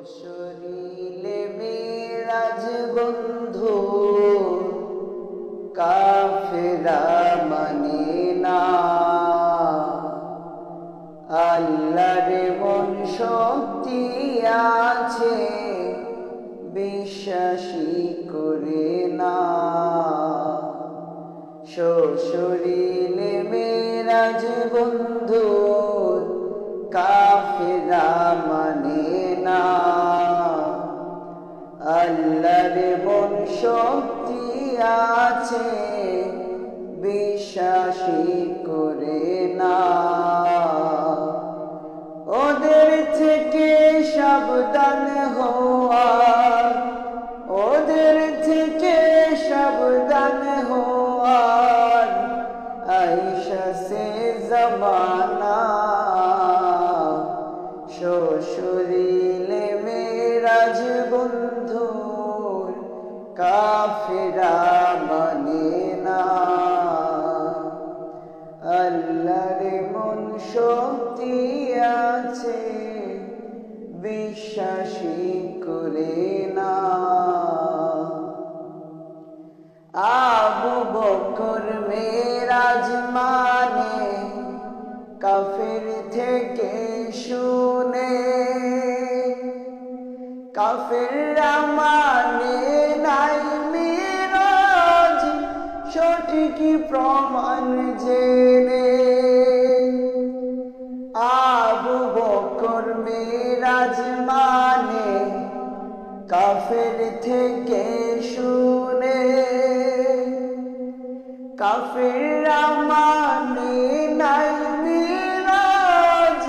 শরীরে মেরাজ বন্ধু কাফেরা মানে না, আল্লাহর মন শক্তি আছে বিশ্বাসী করে না। শরীরে মেরাজ বন্ধু কাফেরা মানে না, আল্লাহর মন শক্তি আছে বিশ্বাসী করে না। ওদের থেকে সাবধান হওয়ার, ওদের থেকে সাবধান হওয়ার আইসা সে জমানা। শরীরে মেরাজ বন্ধুর কাফেরা মানে না, আল্লাহর মন শক্তি আছে বিশ্বাসী করে না। আবু বকর মেরাজ মানে কাফের থেকে শুনে, কাফেররা মানে নাই মেরাজ সঠিক প্রমাণ জেনে। আবু বকর মেরাজ মানে কাফের থেকে শুনে, কাফেররা মানে নাই মেরাজ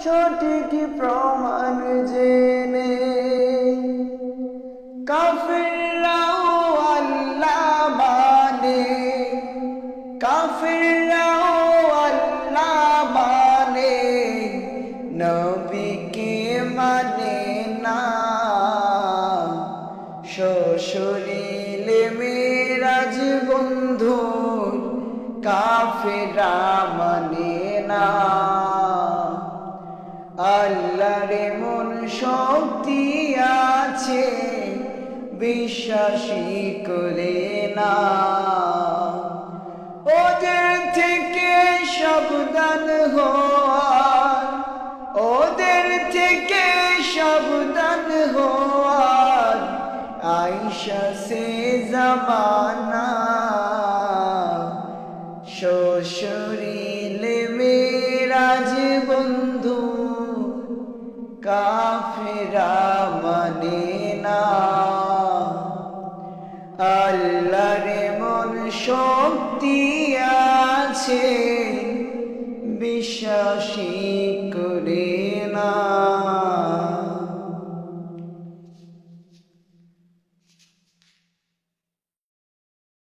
সঠিক প্রমাণ জেনে। কাফেররাও আল্লাহ মানে, কাফেররাও আল্লাহ মানে নবীকে মানে না। শরীরে মেরাজ বন্ধুর কাফেরা মানে না, আল্লাহর মন শক্তি আছে বিশ্বাসী করে না। ওদের থেকে সাবধান হওয়ার, ওদের থেকে সাবধান হওয়ার আইসা সে জমানা। শরীরে মেরাজ বন্ধু কাফেরা মানে না, আল্লাহর মন শক্তি আছে বিশ্বাসী